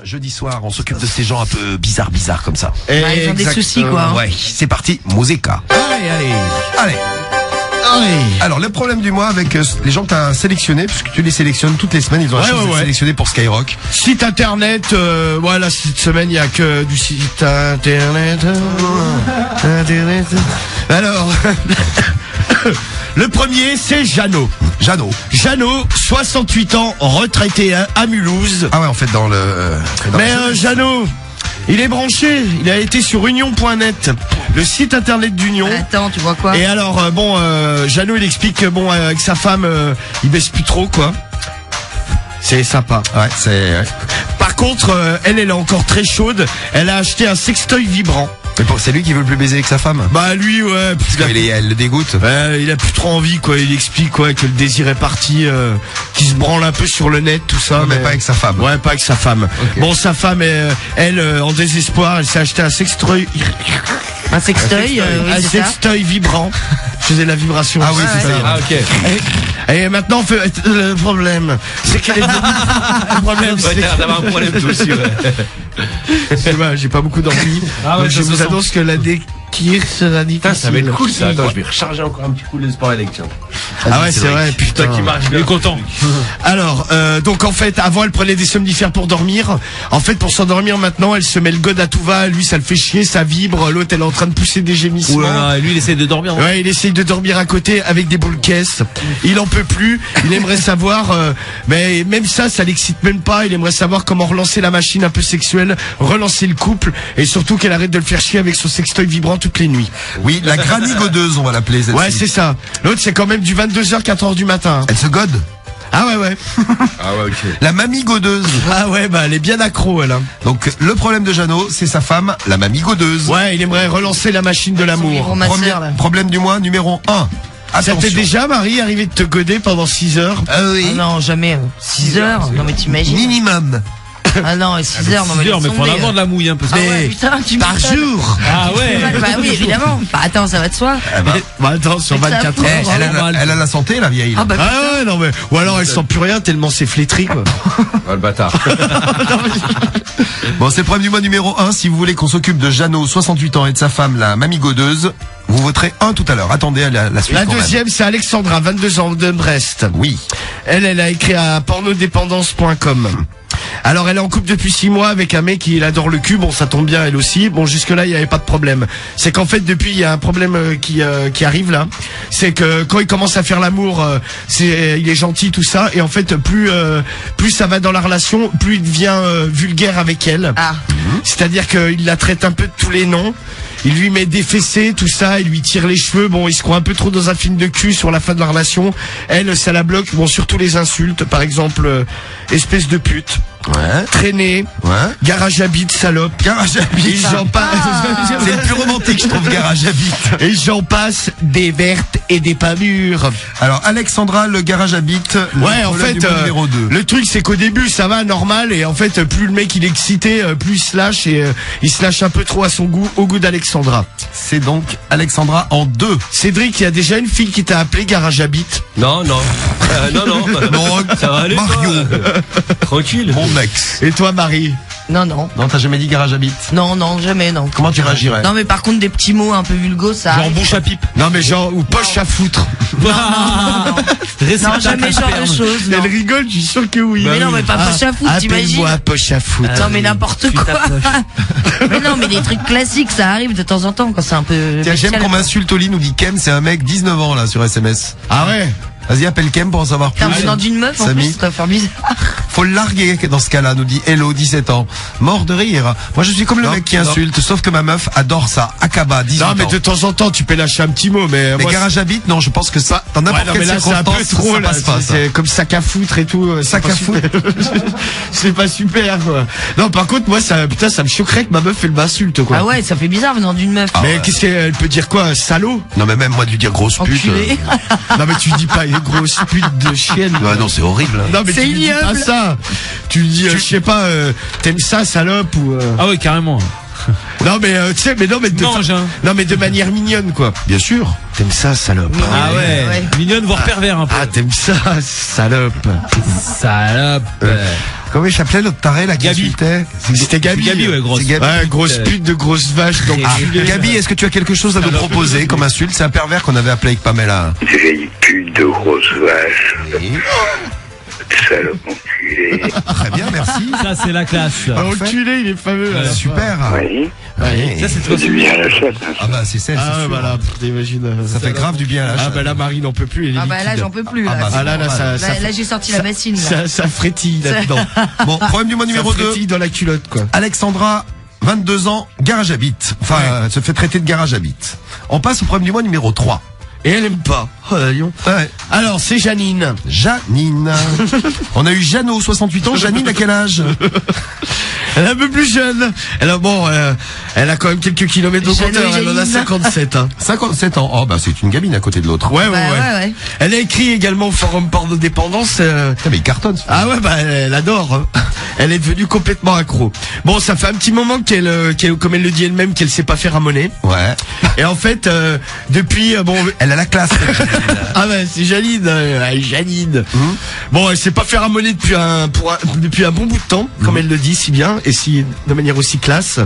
Jeudi soir, on s'occupe de ces gens un peu bizarres comme ça. Ils ont des soucis, quoi. Ouais, c'est parti, Musica. Allez. Alors, le problème du mois avec les gens que t'as sélectionnés, puisque tu les sélectionnes toutes les semaines, ils ont la chance d'être sélectionnés pour Skyrock. Site internet, voilà, cette semaine, il n'y a que du site internet. Alors, le premier, c'est Jeannot. Jeannot, 68 ans, retraité à Mulhouse. Ah ouais, en fait, dans le... Mais Jeannot, il est branché, il a été sur union.net, le site internet d'Union. Attends, tu vois quoi? Et alors, Jeannot, il explique que, avec sa femme, il baisse plus trop, quoi. C'est sympa. Ouais, c'est... Par contre, elle est encore très chaude, elle a acheté un sextoy vibrant. Mais c'est lui qui veut le plus baiser avec sa femme? Bah lui, ouais. Elle le dégoûte. Il a plus trop envie, quoi. Il explique, quoi, que le désir est parti, qu'il se branle un peu sur le net, tout ça. Mais pas avec sa femme. Ouais, pas avec sa femme. Okay. Bon, sa femme, elle, en désespoir, elle s'est acheté un sextoy. Un sextoy, un sextoy vibrant. Je faisais la vibration. Ah oui, c'est ça. Ah, ok. Et maintenant, le problème, c'est qu'elle est le problème, Ouais, t'as l'air d'avoir un problème toi aussi, ouais. J'ai pas beaucoup dormi. Ah ouais, donc je vous annonce que la déquire sera difficile. Putain, ça va être cool ça. Attends, je vais recharger encore un petit coup de sport électrique. Ah ouais, c'est vrai, putain. Qui marche, il est content. Alors, donc en fait, avant elle prenait des somnifères pour dormir. En fait, pour s'endormir maintenant, elle se met le god à tout va. Lui, ça le fait chier, ça vibre. L'autre, elle est en train de pousser des gémissements. Oula, lui, il essaie de dormir. Non? Ouais, il essaye de dormir à côté avec des boules caisses. Il en peut plus. Il aimerait savoir, mais même ça l'excite même pas. Il aimerait savoir comment relancer la machine un peu sexuelle, relancer le couple, et surtout qu'elle arrête de le faire chier avec son sextoy vibrant toutes les nuits. Oui, la granny godeuse, on va l'appeler. Ouais, c'est ça. L'autre, c'est quand même du 22h, 4h du matin. Elle se gode. Ah ouais. Ah ouais, ok. La mamie godeuse. Ah ouais, elle est bien accro, elle. Hein. Donc, le problème de Jeannot, c'est sa femme, la mamie godeuse. Ouais, il aimerait relancer la machine de l'amour. Problème du mois numéro 1. Ça t'est déjà, Marie, arrivé de te goder pendant 6 heures? Ah oui. Ah non, jamais. 6 heures? Non, mais t'imagines. Minimum. Ah non, 6 heures, non, mais. 6 heures, mais faut en avoir de la mouille, hein, parce que. Ah ouais, putain, tu par m'étonnes. jour. Ah ouais. Bah oui, évidemment. Bah attends, ça va de soi. Bah attends, sur Mais ça 24 fout, heures. Elle a la santé, la vieille. Ah bah putain. Ah ouais, non mais. Ou alors elle sent plus rien tellement c'est flétri, quoi. Ah, le bâtard. Bon, c'est le problème du mois numéro 1. Si vous voulez qu'on s'occupe de Jeannot, 68 ans, et de sa femme, la mamie godeuse, vous voterez 1 tout à l'heure. Attendez à la suite. La quand même. deuxième, c'est Alexandra, 22 ans, de Brest. Oui. Elle a écrit à pornodépendance.com. Alors elle est en couple depuis 6 mois avec un mec qui adore le cul. Bon, ça tombe bien, elle aussi. Bon, jusque là il n'y avait pas de problème. C'est qu'en fait depuis il y a un problème qui arrive là. C'est que quand il commence à faire l'amour, il est gentil tout ça, et en fait plus ça va dans la relation, plus il devient vulgaire avec elle. Ah. C'est-à-dire qu'il la traite un peu de tous les noms. Il lui met des fessées, tout ça, il lui tire les cheveux. Bon, il se croit un peu trop dans un film de cul sur la fin de la relation. Elle, ça la bloque. Bon, surtout les insultes, par exemple, espèce de pute. Ouais. Traîner. Ouais. Garage à bite, salope. Garage à bite. Et j'en passe. C'est le plus romantique, je trouve, garage à bite. Et j'en passe des vertes et des pas mûres. Alors, Alexandra, le garage à bite. Ouais, en fait, numéro 2. le truc, c'est qu'au début, ça va normal, et en fait, plus le mec il est excité, plus il se lâche, et il se lâche un peu trop à son goût, au goût d'Alexandra. C'est donc Alexandra en 2. Cédric, il y a déjà une fille qui t'a appelé garage à bite. Non. Non. Ça va aller. Mario. Tranquille. Mon ex. Et toi, Marie? Non. Non, t'as jamais dit garage à bite? Non, jamais, non. Comment tu réagirais? Non, mais par contre, des petits mots un peu vulgos, ça. Genre arrive. bouche à pipe. Non, mais genre, ou poche à foutre. Non, jamais ce genre de choses. Non. Elle rigole, je suis sûr que oui. Mais non, mais pas poche à foutre, t'imagines? Appelle-moi poche à foutre. Non, mais n'importe quoi. Mais non, mais des trucs classiques, ça arrive de temps en temps quand c'est un peu. Tiens, j'aime qu'on m'insulte au lit, nous dit Kem, c'est un mec 19 ans là sur SMS. Ah ouais? Vas-y, appelle Kem pour en savoir plus. T'as un nom d'une meuf en Samy. plus, ça doit faire bizarre. Faut le larguer dans ce cas-là, nous dit Hello, 17 ans. Mort de rire. Moi, je suis comme le mec qui insulte, sauf que ma meuf adore ça. Akaba, 18 ans. Non, mais de temps en temps, tu peux lâcher un petit mot, mais. Mais moi, garage à bite, non, je pense que ça, dans n'importe quelle c'est un circonstance, peu trop, ça là. passe pas, ça. C'est comme sac à foutre et tout. Sac à foutre. C'est pas super, quoi. Non, par contre, moi, ça me choquerait que ma meuf, elle m'insulte, quoi. Ah ouais, ça fait bizarre venant d'une meuf. Mais qu'est-ce qu'elle peut dire, quoi? Salaud? Non, mais même moi, de lui dire grosse pute. Enculé. Non, mais tu dis pas une grosse pute de chienne. Ouais, non, c'est horrible. Non, mais C'est tu lui dis pas ignoble. ça. Tu lui dis, je sais pas, t'aimes ça, salope, ou. Ah ouais, carrément. Non, mais tu sais, mais non, mais de Mange, hein. non, mais de manière mignonne, quoi. Bien sûr. T'aimes ça, salope? Ah ouais. Mignonne, voire pervers un peu. Ah, t'aimes ça, salope? Salope. Comment il s'appelait l'autre taré, la Gabi. C'était Gabi. Gabi, ouais, grosse. C'est Gabi. Ouais, grosse pute de grosse vache. Donc, Gabi, est-ce que tu as quelque chose à nous proposer comme insulte? C'est un pervers qu'on avait appelé avec Pamela. Vieille pute de grosse vache. Oui. Salope enculé. Très bien, merci. Ça, c'est la classe. enculé, il est fameux. Ouais. Super. Oui. Ouais. Ça, c'est Ça fait du bien à la chatte. Hein. Ah bah c'est celle, Ah c'est ouais, sûr. voilà, t'imagines. Ça fait grave du bien à la Ah chatte. bah là, Marie n'en peut plus. Elle est Ah bah là, liquide. j'en peux plus. Là, Ah bah, Ah là, Là, j'ai sorti la bassine. Là. ça frétille là-dedans. Bon, problème du mois numéro ça 2. frétille dans la culotte, quoi. Alexandra, 22 ans, garage à bite. Enfin, se fait traiter de garage à bite. On passe au problème du mois numéro 3. Et elle aime pas. Oh, voyons. Ouais. Alors, c'est Janine. Janine. On a eu Jeannot, 68 ans. Janine, à quel âge? Elle est un peu plus jeune. Elle a, bon, elle a quand même quelques kilomètres au Jeannot compteur. et Elle en a Janine. 57, hein. 57 ans. Oh, bah, c'est une gamine à côté de l'autre. Ouais. Ouais. Elle a écrit également au forum porno-dépendance. Putain, mais il cartonne. Ah ouais, bah, elle adore. Hein. Elle est devenue complètement accro. Bon, ça fait un petit moment qu'elle, comme elle le dit elle-même, qu'elle sait pas faire à monnaie. Ouais. Et en fait, depuis, bon, Elle a la classe. ah ben c'est Janine, Janine. Bon, elle sait pas faire à monnaie depuis un bon bout de temps, comme elle le dit si bien et si de manière aussi classe.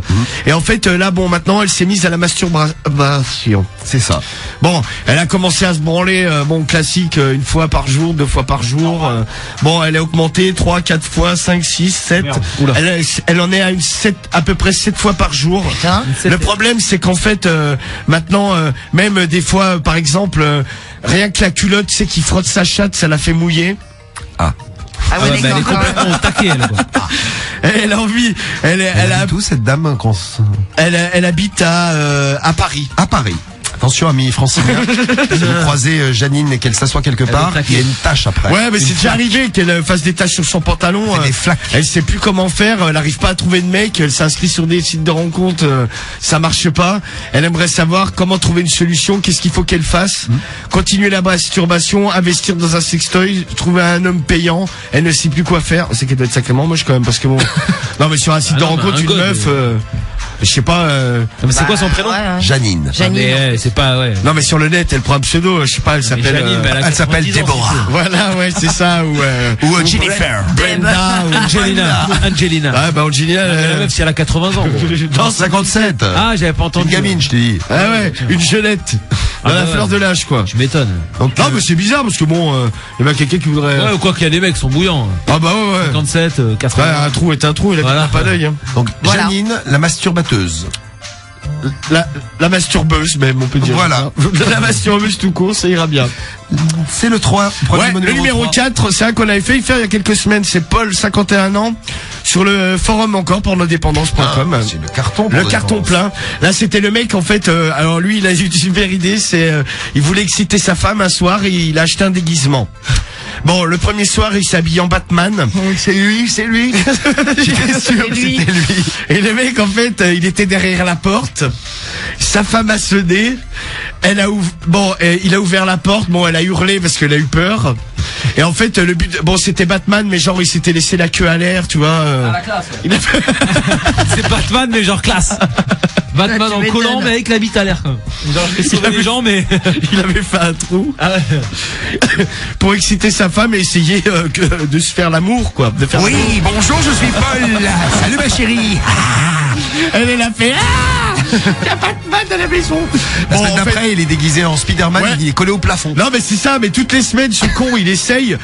Et en fait là, bon, maintenant elle s'est mise à la masturbation. C'est ça. Bon, elle a commencé à se branler, bon, classique, une fois par jour, 2 fois par jour. Bon, elle a augmenté 3, 4 fois, 5, 6, 7. Merde. Oula. Elle en est à à peu près 7 fois par jour. Putain. Le problème, c'est qu'en fait, maintenant, même des fois, par exemple, rien que la culotte, c'est qu'il frotte sa chatte, ça la fait mouiller. Ah Ouais, ouais, bah, elle est d'accord. complètement au taquet, elle, quoi. Elle a envie, elle a, tout cette dame qu'on s- elle habite à Paris. à Paris. Attention, amis franciliens. Si vous croisez Janine et qu'elle s'assoit quelque part, est taquée. il y a une tache après. Ouais, mais c'est déjà arrivé qu'elle fasse des taches sur son pantalon. C'est des flaques. Elle sait plus comment faire. Elle arrive pas à trouver de mec. Elle s'inscrit sur des sites de rencontres. Ça marche pas. Elle aimerait savoir comment trouver une solution. Qu'est-ce qu'il faut qu'elle fasse? Continuer la masturbation, investir dans un sextoy, trouver un homme payant. Elle ne sait plus quoi faire. C'est qu'elle doit être sacrément moche quand même, parce que bon. Non, mais sur un site Ah de non, rencontre, mais un une god, meuf, je sais pas. Non, mais c'est quoi son prénom? Ouais, ouais. Janine. Janine. Mais, c'est pas, ouais. Non, mais sur le net, elle prend un pseudo. Je sais pas. Elle s'appelle. Janine, mais elle s'appelle 90 ans, Déborah. Voilà, ouais, c'est ça. Ou Jennifer. Brenda. Ou Angelina. Ah bah Angelina. La meuf, si elle a 80 ans. gros. Non, 57. Ah, j'avais pas Une entendu. gamine, je te dis. Ah ouais, une jeunette. Dans Ah la bah fleur ouais. de l'âge, quoi. Tu m'étonnes. Donc, Non, mais c'est bizarre parce que bon, il y a quelqu'un qui voudrait. Ouais, ou quoi qu'il y a des mecs qui sont bouillants. Ah bah ouais. 57, Ouais, 80. un trou est un trou, il a Voilà. pas d'œil. Hein. donc Voilà. Janine, la masturbateuse. La masturbeuse, même, on peut dire. Voilà. La masturbeuse tout court, ça ira bien. C'est le 3. Ouais, le numéro 4, c'est un qu'on avait fait faire il y a quelques semaines. C'est Paul, 51 ans, sur le forum encore, pornodépendance.com. C'est le carton. pour Le le carton défense. plein. Là, c'était le mec, en fait, alors lui, il a eu une super idée, c'est, il voulait exciter sa femme un soir et il a acheté un déguisement. Bon, le premier soir, il s'habille en Batman. C'est lui, c'est lui. J'étais sûr que lui. c'était lui. Et le mec, en fait, il était derrière la porte. Sa femme a sonné. Elle a il a ouvert la porte. Bon, elle a hurlé parce qu'elle a eu peur. Et en fait, le but, bon, c'était Batman, mais genre, il s'était laissé la queue à l'air, tu vois. la classe. Il a C'est Batman, mais genre classe. Batman Ah, tu en m'étonnes. collant, mais avec la bite à l'air. Genre, je vais sauver les gens, mais. il avait fait un trou Ah ouais. pour exciter sa femme et essayer de se faire l'amour, quoi. De faire Oui, bonjour, je suis Paul. Salut ma chérie. Elle a fait il y a Batman à la maison. La Bon, semaine en fait- d'après, il est déguisé en Spider-Man, Ouais. il est collé au plafond. Non mais c'est ça, mais toutes les semaines ce con il essaye,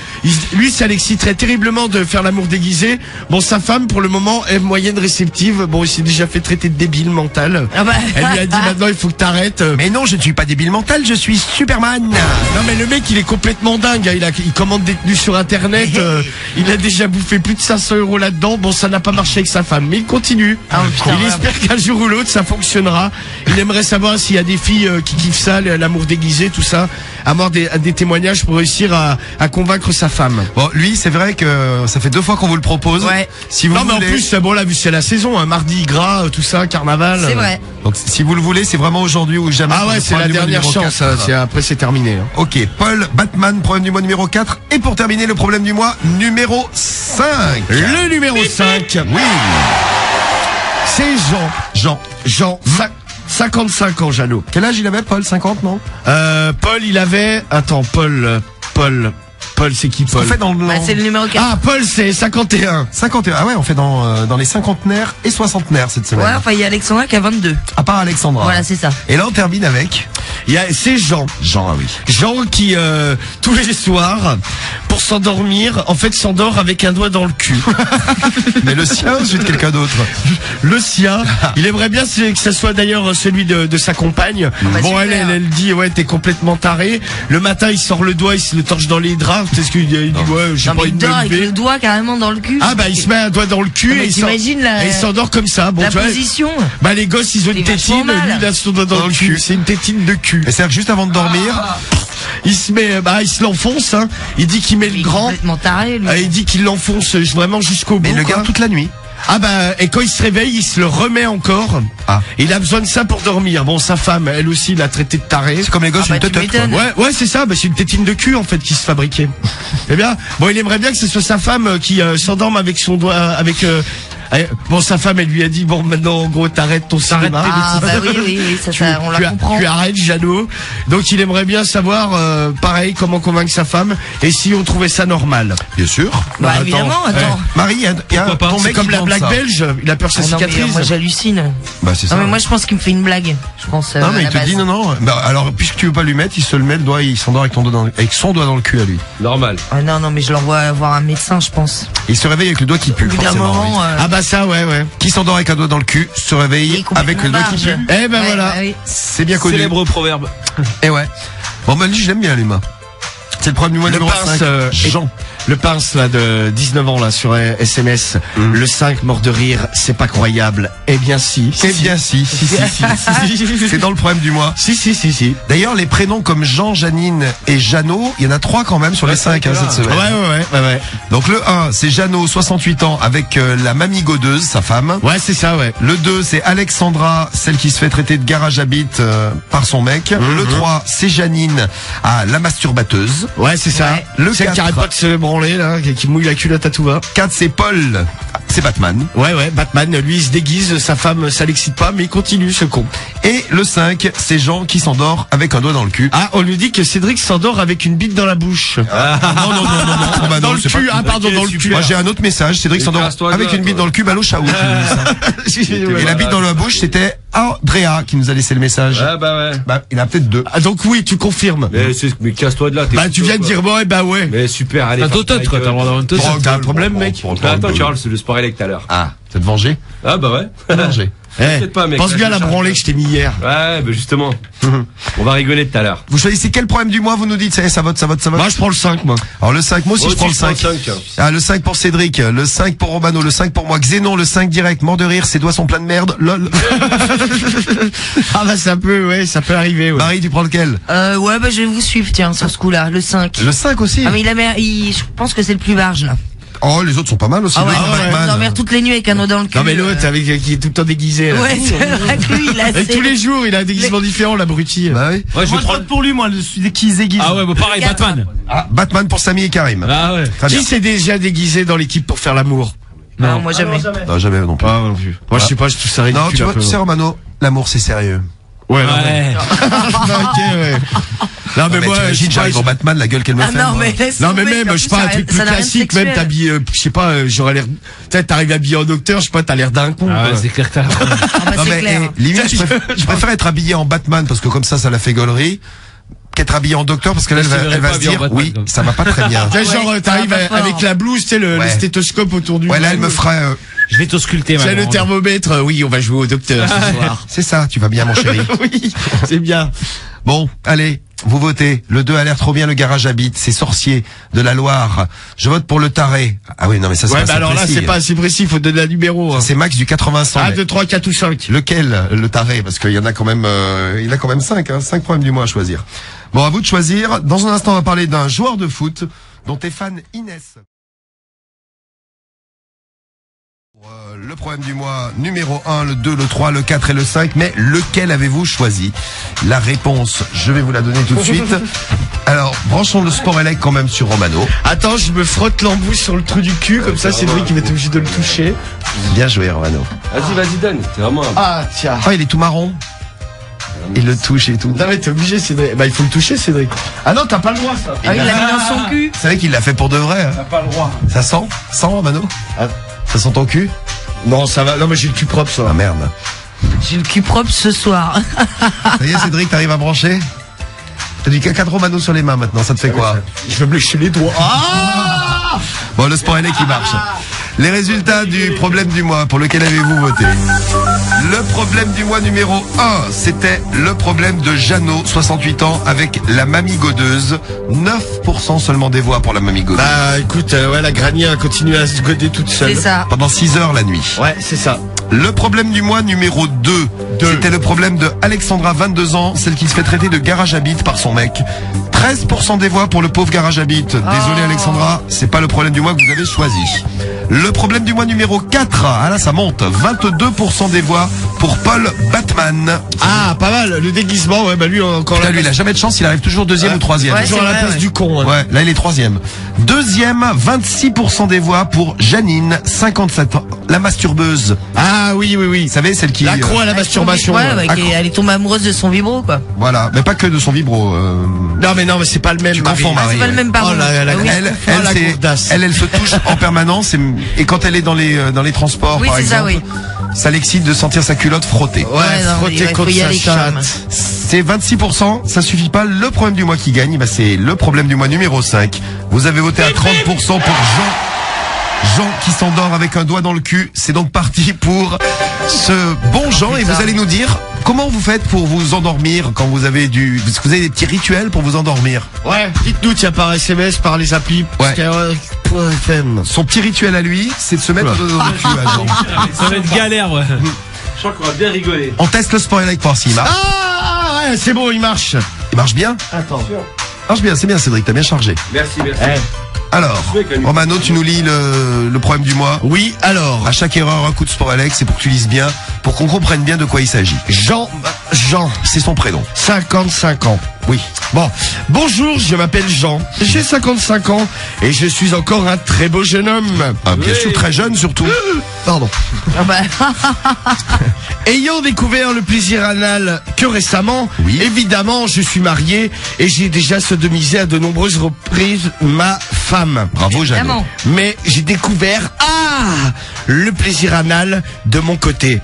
lui ça l'exciterait terriblement de faire l'amour déguisé. Bon sa femme pour le moment est moyenne réceptive, bon il s'est déjà fait traiter de débile mental. Ah bah. Elle lui a dit maintenant il faut que t'arrêtes. Mais non, je ne suis pas débile mental, je suis Superman. Non mais le mec il est complètement dingue, hein. Il commande des tenues sur internet, il a déjà bouffé plus de 500 € là-dedans, bon ça n'a pas marché avec sa femme, mais il continue. Ah, putain, Il ouais. espère qu'un jour ou l'autre ça fonctionnera. Il aimerait savoir s'il y a des filles qui kiffent ça, l'amour déguisé, tout ça, avoir des témoignages pour réussir à convaincre sa femme. Bon, lui, c'est vrai que ça fait 2 fois qu'on vous le propose. Ouais. Si vous Non mais en voulez. plus bon là vu c'est la saison, hein, mardi gras, tout ça, carnaval. C'est vrai. Donc, si vous le voulez, c'est vraiment aujourd'hui ou jamais. Ah pour ouais le c'est la problème du mois dernière numéro chance, 4. hein, après c'est terminé. Hein. Ok, Paul, Batman, problème du mois numéro 4. Et pour terminer, le problème du mois numéro 5. Le numéro 5, Oui, c'est Jean. Jean. Jean, 55 ans, Jeannot. Quel âge il avait, Paul? 50, non? Paul, il avait... Attends, Paul, c'est qui, Paul? On fait dans le... Bah, c'est le numéro 4. Ah, Paul, c'est 51. 51. Ah ouais, on fait dans les cinquantenaires et soixantenaires cette semaine. Ouais, enfin, il y a Alexandra qui a 22. À part Alexandra. Voilà, c'est ça. Et là, on termine avec... C'est Jean. Jean, ah oui. Jean qui, tous les soirs, pour s'endormir, en fait, s'endort avec un doigt dans le cul. Mais le sien, c'est de quelqu'un d'autre. Le sien, il aimerait bien que ça soit d'ailleurs celui de sa compagne. bah, Bon, super. elle dit, ouais, t'es complètement taré. Le matin, il sort le doigt, il se le torche dans les draps. Parce qu'il dit, ouais, j'ai Non, pas mais il une dort bonne avec idée. le doigt carrément dans le cul. Ah, bah, il se met un doigt dans le cul Non, mais et t'imagines et il s'endort comme ça. Bon, la tu vois, position. bah, les gosses, ils ont une C'est vachement tétine, lui, mal. il a son doigt dans le cul. C'est une tétine de cul. Et c'est-à-dire que juste avant de dormir, Il se met, il se l'enfonce, hein. Il dit qu'il met Il le est grand. complètement taré, lui. Il dit qu'il l'enfonce vraiment jusqu'au bout. mais il le quoi. garde toute la nuit. Ah bah, et quand il se réveille, il se le remet encore. Ah. Il a besoin de ça pour dormir. Bon, sa femme, elle aussi, l'a traité de taré. C'est comme les gosses, Ah bah, une tu teutote, quoi. m'étonnes. Ouais, c'est ça. Bah, c'est une tétine de cul en fait qui se fabriquait. Eh bien, bon, il aimerait bien que ce soit sa femme qui s'endorme avec son doigt, avec. Bon, sa femme, elle lui a dit bon, maintenant, en gros, t'arrêtes ton cinéma. Ah, bah oui, ça, on la comprend. Tu arrêtes, Jeannot. Donc, il aimerait bien savoir, pareil, comment convaincre sa femme et si on trouvait ça normal. Bien sûr. Bah, Attends, évidemment, attends. Marie, il y a Pourquoi pas ton C'est mec comme qui la demande blague ça. belge. Il a peur de sa Ah non, mais cicatrice. moi j'hallucine. Bah, c'est ça. Non, mais moi je pense qu'il me fait une blague. Je pense. Non, mais à il la te base. dit non. Bah, alors, puisque tu veux pas lui mettre, il se le met le doigt, il s'endort avec son doigt dans le cul à lui. Normal. Ah non, mais je l'envoie voir un médecin, je pense. Il se réveille avec le doigt qui pue, Au bout d'un forcément. moment. oui. Ah bah ça, ouais. Qui s'endort avec un doigt dans le cul, se il réveille est complètement avec le doigt qui barge. pue. Eh ben Ouais, voilà. bah oui. C'est bien connu. Célèbre proverbe. Et ouais. Bon, bah, lui, je l'aime bien, les mains. C'est le problème du mois Le numéro pince, 5. Jean. Le pince là de 19 ans là sur SMS. Le 5 mort de rire, c'est pas croyable. Eh bien si. Eh bien, si. C'est dans le problème du mois. Si. D'ailleurs, les prénoms comme Jean, Janine et Jeannot, il y en a 3 quand même sur les 5 cette semaine. Ouais. Donc le 1, c'est Jeannot, 68 ans, avec la mamie godeuse, sa femme. Ouais, c'est ça, ouais. Le 2, c'est Alexandra, celle qui se fait traiter de garage à bite par son mec. Le 3, c'est Janine, la masturbateuse. Ouais, c'est ça. Ouais. Le Celle qui 4, arrête pas de se branler là, qui mouille la culotte à tout va. 4, c'est Paul, c'est Batman. Ouais, Batman, lui il se déguise, sa femme ça l'excite pas, mais il continue ce con. Et le 5, c'est Jean qui s'endort avec un doigt dans le cul. Ah, on lui dit que Cédric s'endort avec une bite dans la bouche. Non. Bah Dans non, le c'est cul, pas... pardon, dans le cul. Moi j'ai un autre message, Cédric s'endort casse-toi avec là, une bite toi. dans le cul, ballot chaout. Et la bite dans la bouche, c'était Andrea qui nous a laissé le message. Ah bah ouais. Bah, il en a peut-être 2. Ah, donc oui, tu confirmes. Mais casse-toi de là. Bah tu viens de dire bon, ouais. Mais super, allez. Un totote, quoi. T'as le droit d'avoir un totote. T'as un problème, mec. Attends, Charles, c'est le sport élect tout à l'heure. Ah, c'est de venger. Ah bah ouais. Venger. T'inquiète pas, mec. Pense Là, bien à je la charge. branlée que je t'ai mis hier. Ouais, bah justement. On va rigoler tout à l'heure. Vous choisissez quel problème du mois, vous nous dites, ça vote. Moi je prends le 5 moi. Alors le 5, moi aussi Moi je prends le aussi, 5. tiens. Ah, le 5 pour Cédric, le 5 pour Romano, le 5 pour moi, Xénon, le 5 direct, mort de rire, ses doigts sont pleins de merde, lol. Ah bah ça peut arriver ouais. Marie, tu prends lequel? Ouais, bah je vais vous suivre, tiens, sur ce coup-là, le 5. Le 5 aussi. Ah, mais je pense que c'est le plus barge, là. Oh, les autres sont pas mal aussi. Ah ouais, L'autre, il Batman. dormir toutes les nuits avec un doigt dans le cul. Non mais l'autre avec qui est tout le temps déguisé là. Ouais, c'est vrai que lui, il a Et tous les jours, il a un déguisement différent, l'abruti. Bah oui. Ouais, je vais prendre pour lui, moi, celui qui se déguise. Ah ouais, bah pareil, Quatre. Batman. Ah, Batman pour Samy et Karim. Ah ouais. Très bien. Qui s'est déjà déguisé dans l'équipe pour faire l'amour? Non, moi jamais. Non, jamais non plus. Ah non plus. Moi je sais pas, je trouve ça ridicule. Non, tu vois, un peu. tu sais, Romano, l'amour c'est sérieux. Ouais, non, mais... Ouais. Ok, ouais. Non mais moi, je t'imagines, sais pas, j'arrive en Batman, la gueule qu'elle me Ah fait. non, moi. mais laisse Non mais tomber, même, en je sais plus, pas, un ça- truc plus ça n'a rien de classique, même sexuel. t'habilles, je sais pas, j'aurais l'air, peut-être t'arrives habillé en docteur, je sais pas, t'as l'air d'un con. Ah ouais, quoi. c'est clair que t'as. Ah bah, Non, c'est mais, clair. limite, je préfère être habillé en Batman parce que comme ça la fait gaulerie, qu'être habillé en docteur parce que là, Je te elle verrai va pas se habillé en dire, Batman, oui, donc. ça va pas très bien. Tu sais, genre, Ouais, t'arrives ça va pas avec fort. la blouse, tu sais, le Ouais. stéthoscope autour du Ouais, là, elle me ferait, Je vais t'ausculter, Tu sais, le maintenant. thermomètre, oui, on va jouer au docteur ce soir. c'est ça, tu vas bien, mon chéri. Oui, c'est bien. Bon, allez, vous votez. Le 2 a l'air trop bien, le garage habite. C'est Sorcier de la Loire. Je vote pour le taré. Ah oui, non, mais ça, c'est Ouais, pas bah assez alors là, précis. c'est pas assez précis, faut donner un numéro. Hein. C'est Max du 80-100. 1, mais 2, 3, 4 ou 5. Lequel, le taré? Parce qu'il y en a quand même, il a quand même 5, hein, 5 problèmes du mois à choisir. Bon, à vous de choisir. Dans un instant, on va parler d'un joueur de foot dont est fan Inès. Le problème du mois, numéro 1, le 2, le 3, le 4 et le 5, mais lequel avez-vous choisi? La réponse, je vais vous la donner tout de suite. Alors, branchons le sport élect quand même sur Romano. Attends, je me frotte l'embout sur le trou du cul, comme ça, Cédric, il va être obligé de le toucher. Bien joué, Romano. Vas-y, donne. T'es vraiment un... Ah, tiens. Ah, il est tout marron. Il le touche et tout. Non mais t'es obligé, Cédric. Bah il faut le toucher, Cédric. Ah non, t'as pas le droit ça. Ah, il l'a mis dans son cul. C'est vrai qu'il l'a fait pour de vrai. T'as pas le droit. Ça sent? Mano? Ah. Ça sent ton cul? Non, ça va. Non mais j'ai le cul propre ça. Ah merde. J'ai le cul propre ce soir. Ça y est, Cédric, t'arrives à brancher? T'as du caca de Romano sur les mains maintenant, ça te fait quoi? Je vais me lécher les doigts. Ah Bon, le sport LA qui marche. Les résultats du problème du mois, pour lequel avez-vous voté? Le problème du mois numéro 1, c'était le problème de Jeannot, 68 ans, avec la mamie godeuse. 9% seulement des voix pour la mamie godeuse. Bah écoute, ouais, la granière a continué à se goder toute seule. C'est ça. Pendant 6 heures la nuit. Ouais, c'est ça. Le problème du mois numéro 2, c'était le problème de Alexandra, 22 ans, celle qui se fait traiter de garage à bite par son mec. 13% des voix pour le pauvre garage à bite. Désolé Alexandra, c'est pas le problème du mois que vous avez choisi. Le problème du mois numéro 4, ah là ça monte, 22% des voix pour Paul Batman. Ah, pas mal. Le déguisement, ouais, bah lui encore Là lui il a jamais de chance, il arrive toujours deuxième ou troisième. Ouais, toujours c'est à la vrai, place ouais. du con. Hein. Ouais, là il est troisième. Deuxième, 26% des voix pour Janine, 57 ans, la masturbeuse. Ah oui, oui, oui. Vous savez, celle qui... L'accro à la masturbation. Ouais, ouais, Accro. elle est tombée amoureuse de son vibro, quoi. Voilà, mais pas que de son vibro. Non mais c'est pas le même. Tu Marie. confonds, Marie. C'est pas le même pardon. Oh là, la Ah oui. la gourdasse. Elle se touche en permanence et quand elle est dans les transports, Oui, par c'est ça, exemple, ça l'excite de sentir sa culotte frotter. Ouais, non, frotter il faut contre y sa aller quand même. chatte. C'est 26%, ça suffit pas. Le problème du mois qui gagne, bah c'est le problème du mois numéro 5. Vous avez voté à 30% pour Jean qui s'endort avec un doigt dans le cul. C'est donc parti pour ce bon Jean et vous allez nous dire comment vous faites pour vous endormir quand vous avez est-ce que vous avez des petits rituels pour vous endormir? Ouais, dites-nous, tiens, par SMS, par les applis. Ouais. Son petit rituel à lui, c'est de se mettre le doigt dans le cul à Jean. Ça va être galère, ouais. Je crois qu'on va bien rigoler. On teste le sport électrique pour voir s'il marche. Ah ouais, c'est bon, il marche. Il marche bien? Attends. Marche bien, c'est bien Cédric, t'as bien chargé. Merci. Alors, Romano, tu nous lis le problème du mois. Oui, alors. À chaque erreur, un coup de sport Alex, c'est pour que tu lises bien, pour qu'on comprenne bien de quoi il s'agit. Jean, C'est son prénom. 55 ans. Oui. Bon, bonjour, je m'appelle Jean, j'ai 55 ans et je suis encore un très beau jeune homme. Ah, bien sûr, très jeune surtout. Pardon. Ah bah, Ayant découvert le plaisir anal que récemment, Oui. évidemment, je suis marié et j'ai déjà sodomisé à de nombreuses reprises ma femme. Bravo, Jeannot. évidemment. Mais j'ai découvert, le plaisir anal de mon côté.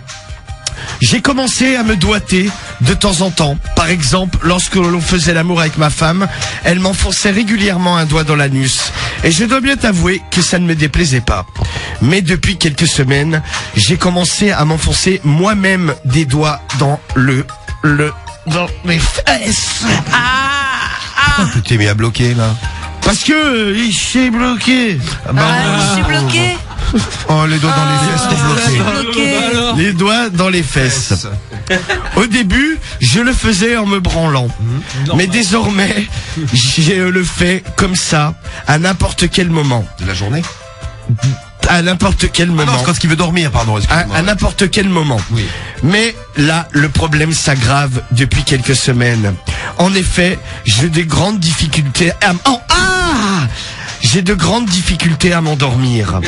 J'ai commencé à me doigter de temps en temps. Par exemple, lorsque l'on faisait l'amour avec ma femme, elle m'enfonçait régulièrement un doigt dans l'anus. Et je dois bien t'avouer que ça ne me déplaisait pas. Mais depuis quelques semaines, j'ai commencé à m'enfoncer moi-même des doigts dans dans les fesses. Tu t'es mis à bloquer là. Parce que il s'est bloqué. Ah, bah, je suis bloqué. oh, les doigts dans les fesses sont Je suis bloqués. bloqué. Alors, Les doigts dans les fesses. Au début, je le faisais en me branlant. Mais désormais, je le fais comme ça, à n'importe quel moment. De la journée? À n'importe quel Ah non, moment. c'est quand il veut dormir, pardon, excuse-moi. À n'importe quel moment. Oui. Mais là, le problème s'aggrave depuis quelques semaines. En effet, j'ai de grandes difficultés j'ai de grandes difficultés à m'endormir.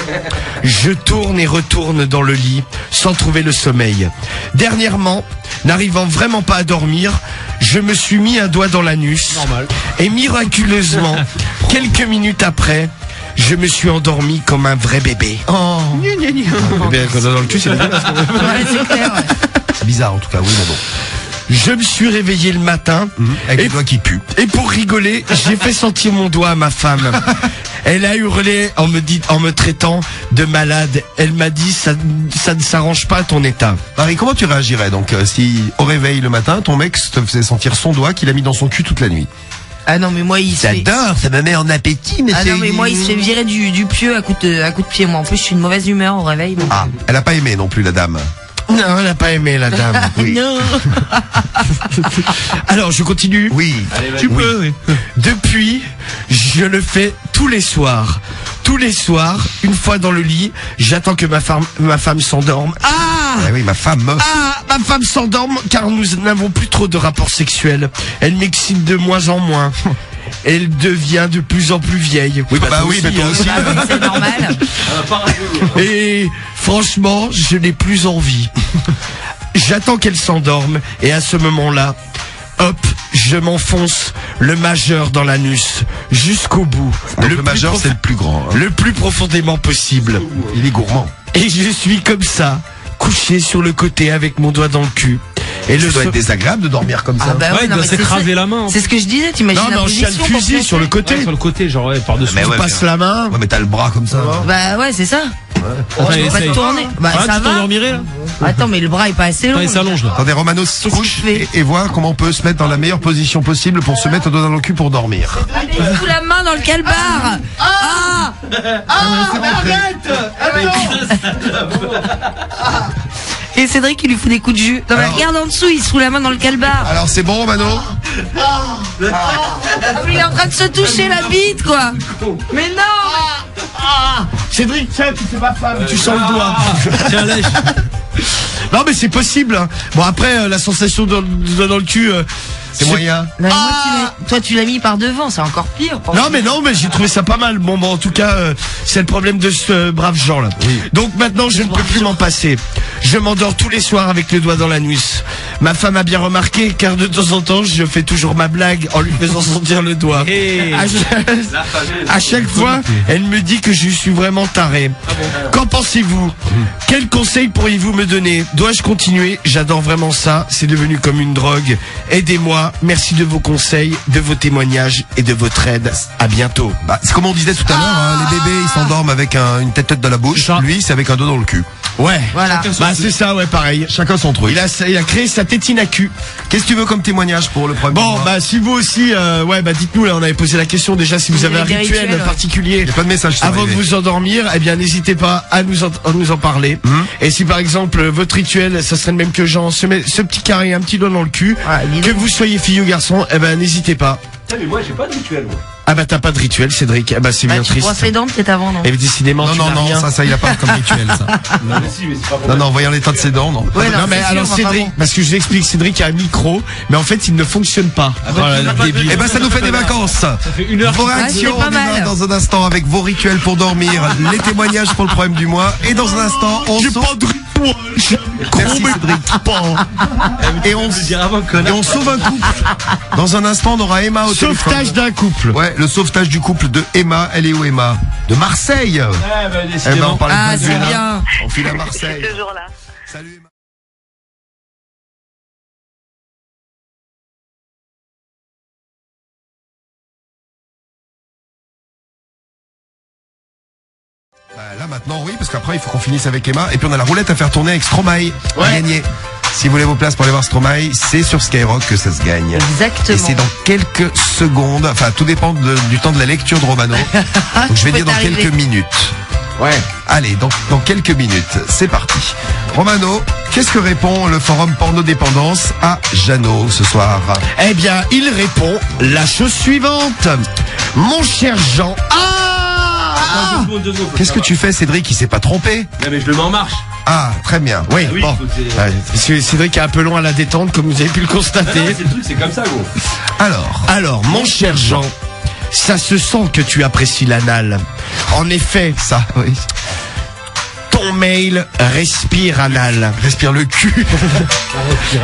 Je tourne et retourne dans le lit sans trouver le sommeil. Dernièrement, n'arrivant vraiment pas à dormir, je me suis mis un doigt dans l'anus. normal. Et miraculeusement, quelques minutes après, je me suis endormi comme un vrai bébé. Oh. Bébé quand on est dans le cul, c'est dégueulasse. Ouais, c'est clair, ouais. C'est bizarre en tout cas, oui, mais bon. Je me suis réveillé le matin Avec Et- les doigts qui puent. et pour rigoler, j'ai fait sentir mon doigt à ma femme. Elle a hurlé en me traitant de malade. Elle m'a dit ça ne s'arrange pas à ton état. Marie, comment tu réagirais donc si au réveil le matin, ton mec te faisait sentir son doigt qu'il a mis dans son cul toute la nuit? Ah non, mais moi, il se fait... J'adore, ça me met en appétit, mais Ah non, mais moi, il se fait virer du pieu à coup de pied. Moi, en plus, je suis une mauvaise humeur au réveil. donc- Ah, elle a pas aimé non plus la dame. Non, elle n'a pas aimé la dame. Non. Alors, je continue. Oui. Tu peux, oui. Depuis, je le fais tous les soirs. Tous les soirs, une fois dans le lit, j'attends que ma femme s'endorme. Ah oui, ma femme. Ma femme s'endorme car nous n'avons plus trop de rapports sexuels. Elle m'excite de moins en moins. Elle devient de plus en plus vieille. Oui, bah oui, mais toi hein. aussi. C'est normal. Et franchement, je n'ai plus envie. J'attends qu'elle s'endorme et à ce moment-là, hop, je m'enfonce le majeur dans l'anus jusqu'au bout. Donc le majeur, c'est le plus grand. Hein. Le plus profondément possible. Il est gourmand. Et je suis comme ça, couché sur le côté avec mon doigt dans le cul. Et Ça doit être désagréable de dormir comme ça. Ah bah Ouais, il non, doit mais c'est s'écraser ça. la main. C'est ce que je disais, t'imagines Non, mais la en chien de position fusil pour sur le côté. Ouais, sur le côté, genre, ouais, par-dessus. Mais Tu ouais, passes la main. Ouais, mais t'as le bras comme ça. hein. Bah ouais, c'est ça. Attends, Je peux pas essaye. te tourner. Bah Ah, ça tu va. t'endormirais, là? Attends, mais le bras est pas assez long. Attends, il s'allonge, là. Attendez, Romano se Qu'est-ce couche qu'il fait et voit comment on peut se mettre dans la meilleure position possible pour se mettre le doigt dans le cul pour dormir. Allez, fous la main dans le calbar. Ah Et Cédric, il lui fout des coups de jus. Non, mais Alors- regarde en dessous, il se fout la main dans le calbar. Alors c'est bon, Romano? Ah, mais il est en train de se toucher la bite, quoi. Mais non. Cédric, tiens, tu fais ma femme, tu sens le doigt. Tiens, lèche. Non, mais c'est possible. Hein. Bon, après, la sensation dans le cul. C'est moyen. Non, mais moi, toi, tu l'as mis par devant, c'est encore pire. Non, mais j'ai trouvé ça pas mal. Bon, en tout cas, c'est le problème de ce brave Jean là. Oui. Donc maintenant, je ne peux plus m'en passer. Je m'endors tous les soirs avec le doigt dans l'anus. Ma femme a bien remarqué, car de temps en temps, je fais toujours ma blague en lui faisant sentir le doigt. Hey. À chaque fois, elle me dit que je suis vraiment taré. Qu'en pensez-vous? Quels conseils pourriez-vous me donner? Dois-je continuer? J'adore vraiment ça. C'est devenu comme une drogue. Aidez-moi. Merci de vos conseils, de vos témoignages et de votre aide. À bientôt. Bah, c'est comme on disait tout à l'heure, hein, les bébés ils s'endorment avec une tête dans la bouche. Ça. Lui, c'est avec un dos dans le cul. Ouais. Voilà. Bah c'est ça, ouais, pareil. Chacun son truc. Il a créé sa tétine à cul. Qu'est-ce que tu veux comme témoignage pour le problème? Bon, bah si vous aussi, ouais, bah dites-nous, là on avait posé la question déjà si vous avez un avez des rituel rituels, ouais. particulier. Il y a pas de message. Avant de vous endormir, eh bien n'hésitez pas à nous en parler. Et si par exemple votre rituel, ça serait le même que Jean, ce petit carré, un petit doigt dans le cul, Ouais, dis que donc. vous soyez fille ou garçon, eh ben n'hésitez pas. Mais moi, j'ai pas de rituel, moi. Ah bah t'as pas de rituel, Cédric. Ah bah c'est Bah, bien tu triste. brosses les dents peut-être avant, non? Et décidément, Non, tu non, n'as non, rien. ça, il a pas comme rituel, ça. Non, mais si, mais c'est pas pour Non, non, voyant l'état de ses dents, non. Ouais, Non mais c'est alors sûr, enfin Cédric, bon. parce que je vous explique, Cédric a un micro, mais en fait il ne fonctionne pas. Voilà, le débile. Eh ben, ça nous fait des vacances. Ça fait 1 heure. Vos c'est réactions, pas on y va mal. dans un instant avec vos rituels pour dormir, les témoignages pour le problème du mois, et dans un instant, on J'ai sauve... pas de rituel. Merci Cédric. Et on sauve un couple. Dans un instant, on aura Emma au téléphone. Sauvetage d'un couple. Ouais, le sauvetage du couple de Emma. Elle est où, Emma? De Marseille. Ouais, bah, Eh ben, on décidément. parle Ah, de c'est Venezuela. bien. On file à Marseille. Ce jour-là. Salut Emma. Bah, là maintenant oui, parce qu'après il faut qu'on finisse avec Emma. Et puis on a la roulette à faire tourner avec Stromae à gagner. Si vous voulez vos places pour aller voir Stromae, c'est sur Skyrock que ça se gagne. Exactement. Et c'est dans quelques secondes, enfin tout dépend du temps de la lecture de Romano. Ah, Donc je vais tu dire peux dans t'arriver. quelques minutes. Ouais. Allez, dans quelques minutes, c'est parti. Romano, qu'est-ce que répond le forum Porno Dépendance à Jeannot ce soir? Eh bien, il répond la chose suivante. Mon cher Jean. Qu'est-ce que tu fais, Cédric? Il s'est pas trompé? Non, mais je le mets en marche. Ah, très bien. Oui, oui, bon. faut que c'est- Ouais, parce que Cédric est un peu long à la détente, comme vous avez pu le Ah, constater. non, c'est le truc, c'est comme ça, gros. Alors, Mon cher Jean, ça se sent que tu apprécies l'anal. En effet, ça, oui. ton mail respire anal. Respire le cul.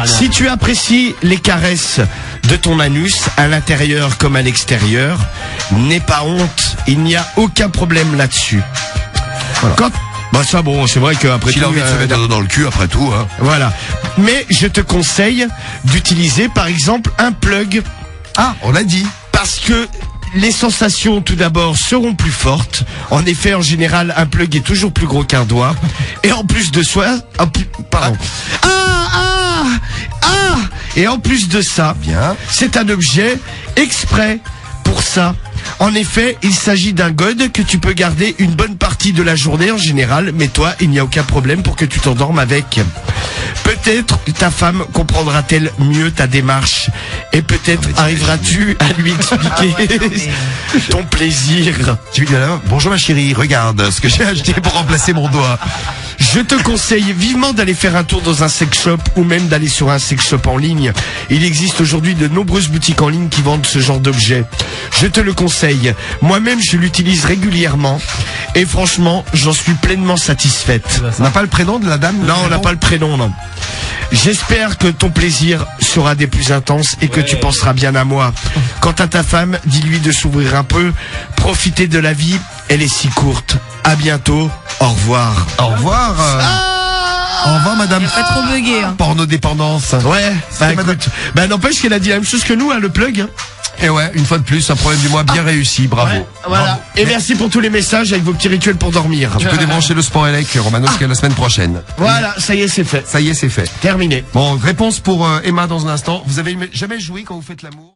Si tu apprécies les caresses de ton anus, à l'intérieur comme à l'extérieur, n'aie pas honte, il n'y a aucun problème là-dessus. Voilà. Bah ça bon, c'est vrai qu'après S'il tout... a envie de se mettre un doigt dans le cul, après tout, hein. Voilà. Mais je te conseille d'utiliser par exemple un plug, Ah, on l'a dit. parce que les sensations tout d'abord seront plus fortes. En effet, en général, un plug est toujours plus gros qu'un doigt. Et en plus de soi... pardon. Et en plus de ça, Bien. c'est un objet exprès pour ça. En effet, il s'agit d'un god que tu peux garder une bonne partie de la journée en général, mais toi, il n'y a aucun problème pour que tu t'endormes avec. Peut-être ta femme comprendra-t-elle mieux ta démarche et peut-être arriveras-tu à lui expliquer ton plaisir. Tu lui dis là, bonjour ma chérie, regarde ce que j'ai acheté pour remplacer mon doigt. Je te conseille vivement d'aller faire un tour dans un sex shop ou même d'aller sur un sex shop en ligne. Il existe aujourd'hui de nombreuses boutiques en ligne qui vendent ce genre d'objets. Je te le conseille. Moi-même, je l'utilise régulièrement et franchement, j'en suis pleinement satisfaite. On n'a pas le prénom de la dame? Non, on n'a pas le prénom, non. J'espère que ton plaisir sera des plus intenses et que tu penseras bien à moi. Quant à ta femme, dis-lui de s'ouvrir un peu. Profitez de la vie, elle est si courte. À bientôt, au revoir. Au revoir. Au revoir, madame. Pas trop bugué. Hein. Porno-dépendance. Ouais, bah madame- écoute, bah n'empêche qu'elle a dit la même chose que nous, hein, le plug. Hein. Et ouais, une fois de plus, un problème du mois bien réussi. Bravo. Ouais, voilà. Bravo. Et merci pour tous les messages avec vos petits rituels pour dormir. Tu peux débrancher le sport élec, Romano, jusqu'à la semaine prochaine. Voilà, ça y est, c'est fait. Ça y est, c'est fait. Terminé. Bon, réponse pour Emma dans un instant. Vous avez jamais joué quand vous faites l'amour?